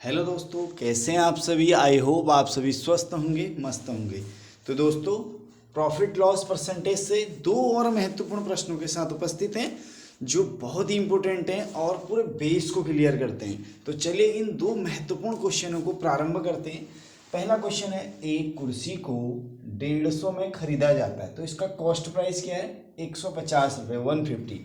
Hello दोस्तों, कैसे हैं आप सभी। आई होप आप सभी स्वस्थ होंगे, मस्त होंगे। तो दोस्तों, प्रॉफिट लॉस परसेंटेज से दो और महत्वपूर्ण प्रश्नों के साथ उपस्थित हैं जो बहुत ही इंपॉर्टेंट हैं और पूरे बेस को क्लियर करते हैं। तो चलिए इन दो महत्वपूर्ण क्वेश्चनों को प्रारंभ करते हैं। पहला क्वेश्चन है, एक कुर्सी को 150 में खरीदा जाता है तो इसका कॉस्ट प्राइस क्या है, 150 रुपये, 150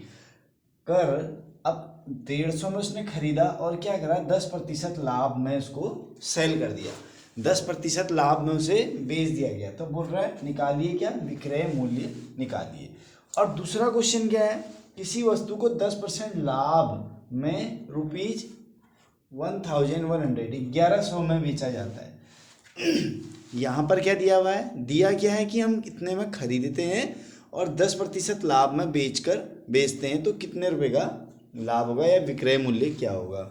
कर। अब 150 में उसने खरीदा और क्या करा, 10% लाभ में उसको सेल कर दिया, 10% लाभ में उसे बेच दिया गया। तो बोल रहा है निकालिए क्या, विक्रय मूल्य निकालिए। और दूसरा क्वेश्चन क्या है, किसी वस्तु को 10% लाभ में रुपीज 1100 1100 में बेचा जाता है। यहाँ पर क्या दिया हुआ है, दिया क्या है कि हम इतने में खरीदते हैं और 10% लाभ में बेचते हैं तो कितने रुपए का लाभ होगा या विक्रय मूल्य क्या होगा।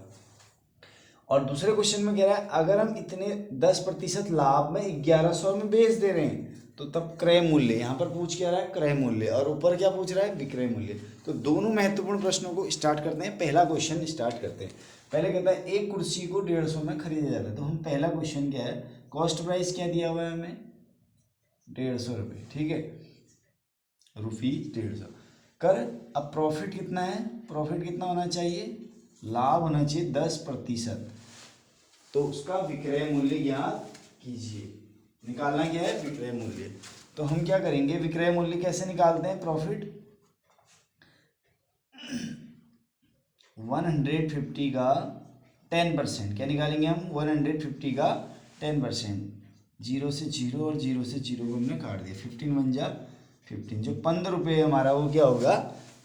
और दूसरे क्वेश्चन में कह रहा है अगर हम इतने 10% लाभ में 1100 में बेच दे रहे हैं तो तब क्रय मूल्य, यहाँ पर पूछ क्या रहा है, क्रय मूल्य, और ऊपर क्या पूछ रहा है, विक्रय मूल्य। तो दोनों महत्वपूर्ण प्रश्नों को स्टार्ट करते हैं। पहला क्वेश्चन स्टार्ट करते हैं। पहले कहता है एक कुर्सी को 150 में खरीदा जाता है। तो हम पहला क्वेश्चन क्या है, कॉस्ट प्राइस क्या दिया हुआ है हमें, 150 रुपये, ठीक है, ₹150 कर। अब प्रॉफिट कितना है, प्रॉफिट कितना होना चाहिए, लाभ होना चाहिए 10%। तो उसका विक्रय मूल्य ज्ञात कीजिए। निकालना क्या है, विक्रय मूल्य। तो हम क्या करेंगे, विक्रय मूल्य कैसे निकालते हैं, प्रॉफिट 150 का 10%, क्या निकालेंगे हम, 150 का 10%। 0 से 0 और 0 से 0 को हमने काट दिया, 15 बन जा 15, जो 15 रुपये हमारा वो क्या होगा,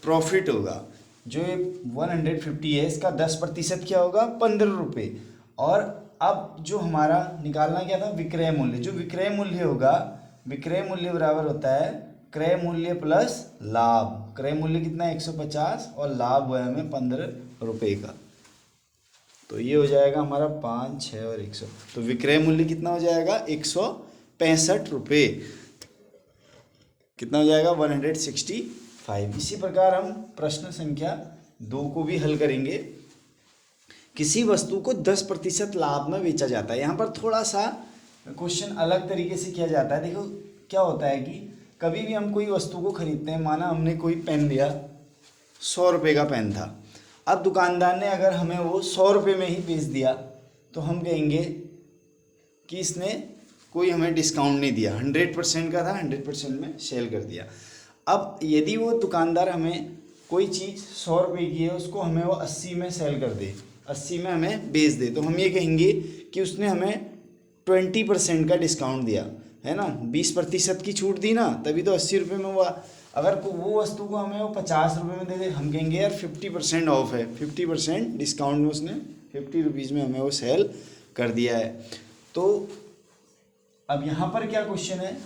प्रॉफिट होगा। जो ये 150 है इसका 10% क्या होगा, 15 रुपये। और अब जो हमारा निकालना क्या था, विक्रय मूल्य। जो विक्रय मूल्य होगा, विक्रय मूल्य बराबर होता है क्रय मूल्य प्लस लाभ। क्रय मूल्य कितना है, 150, और लाभ हुआ है हमें 15 रुपये का। तो ये हो जाएगा हमारा 5, 6 और 100। तो विक्रय मूल्य कितना हो जाएगा, 165 रुपये। कितना हो जाएगा, 165। इसी प्रकार हम प्रश्न संख्या 2 को भी हल करेंगे। किसी वस्तु को 10% लाभ में बेचा जाता है। यहाँ पर थोड़ा सा क्वेश्चन अलग तरीके से किया जाता है। देखो क्या होता है कि कभी भी हम कोई वस्तु को खरीदते हैं, माना हमने कोई पेन लिया, 100 रुपये का पेन था। अब दुकानदार ने अगर हमें वो 100 रुपये में ही बेच दिया तो हम कहेंगे कि इसने कोई हमें डिस्काउंट नहीं दिया, 100% का था, 100% में सेल कर दिया। अब यदि वो दुकानदार हमें कोई चीज़ 100 रुपये की है, उसको हमें वो 80 में सेल कर दे, 80 में हमें बेच दे, तो हम ये कहेंगे कि उसने हमें 20% का डिस्काउंट दिया, है ना, 20% की छूट दी ना, तभी तो 80 रुपये में हुआ। अगर वो वस्तु को हमें वो 50 रुपये में दे दे, हम कहेंगे यार 50% ऑफ है, 50% डिस्काउंट में उसने 50 रुपीज़ में हमें वो सेल कर दिया है। तो अब यहाँ पर क्या क्वेश्चन है,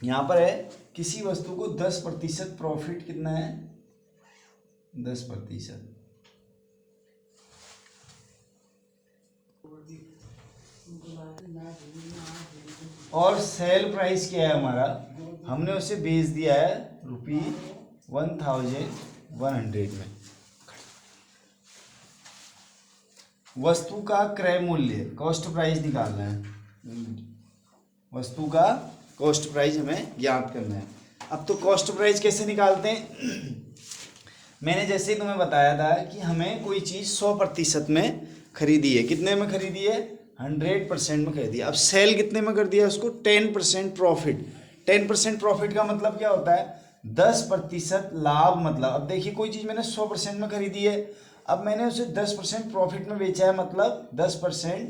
यहाँ पर है किसी वस्तु को 10% प्रॉफिट कितना है, 10%, और सेल प्राइस क्या है हमारा, हमने उसे बेच दिया है ₹1100 में। वस्तु का क्रय मूल्य, कॉस्ट प्राइस निकालना है, वस्तु का कॉस्ट प्राइस हमें ज्ञात करना है। अब तो कॉस्ट प्राइस कैसे निकालते हैं, मैंने जैसे ही तुम्हें बताया था कि हमें कोई चीज़ 100% में खरीदी है, कितने में खरीदी है, 100% में खरीदी है। अब सेल कितने में कर दिया उसको, 10% प्रॉफिट। 10% प्रॉफिट का मतलब क्या होता है, 10% लाभ। मतलब अब देखिए कोई चीज़ मैंने 100% में खरीदी है, अब मैंने उसे 10% प्रॉफिट में बेचा है, मतलब 10%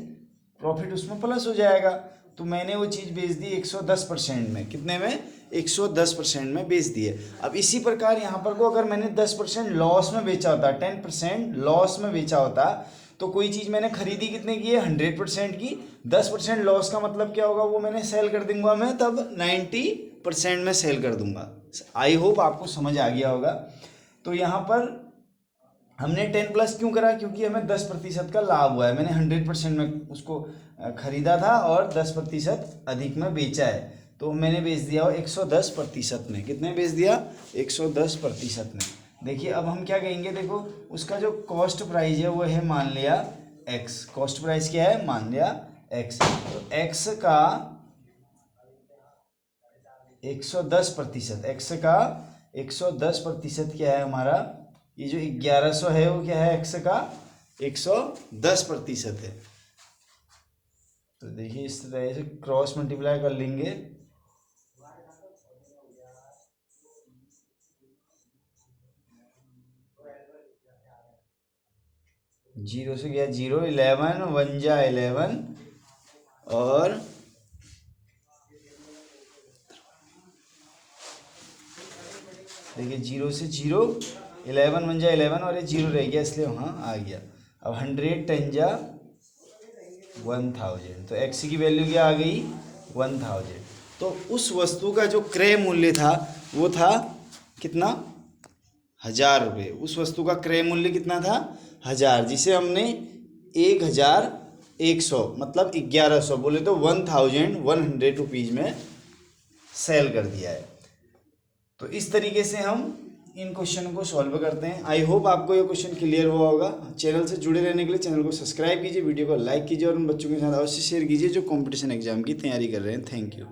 प्रॉफिट उसमें प्लस हो जाएगा। तो मैंने वो चीज़ बेच दी 110% में, कितने में, 110% में बेच दी है। अब इसी प्रकार यहाँ पर को अगर मैंने 10% लॉस में बेचा होता, 10% लॉस में बेचा होता, तो कोई चीज़ मैंने खरीदी कितने की है, 100% की, 10% लॉस का मतलब क्या होगा, वो मैंने सेल कर दूंगा मैं तब 90% में सेल कर दूंगा। आई होप आपको समझ आ गया होगा। तो यहाँ पर हमने 10+ क्यों करा, क्योंकि हमें 10% का लाभ हुआ है। मैंने 100% में उसको खरीदा था और 10% अधिक में बेचा है, तो मैंने बेच दिया वो 110% में। कितने बेच दिया, 110% में। देखिए अब हम क्या कहेंगे, देखो उसका जो कॉस्ट प्राइस है वो है मान लिया एक्स, कॉस्ट प्राइस क्या है, मान लिया एक्स, तो एक्स का 110%, एक्स का 110% क्या है हमारा, ये जो 1100 है वो क्या है, एक्स का 110% है। तो देखिए इस तरह से क्रॉस मल्टीप्लाई कर लेंगे, जीरो से गया जीरो, 11 वन जा 11, और देखिए जीरो से जीरो, 11 वन जा 11, और ये जीरो रह गया इसलिए वहाँ आ गया। अब 100 10 जा 1000, तो एक्स की वैल्यू क्या आ गई, 1000। तो उस वस्तु का जो क्रय मूल्य था वो था कितना, 1000 रुपये। उस वस्तु का क्रय मूल्य कितना था, 1000, जिसे हमने 1100 मतलब 1100 बोले तो 1100 रुपीज़ में सेल कर दिया है। तो इस तरीके से हम इन क्वेश्चन को सॉल्व करते हैं। आई होप आपको ये क्वेश्चन क्लियर हुआ होगा। चैनल से जुड़े रहने के लिए चैनल को सब्सक्राइब कीजिए, वीडियो को लाइक कीजिए और उन बच्चों के साथ अवश्य शेयर कीजिए जो कंपटीशन एग्जाम की तैयारी कर रहे हैं। Thank you.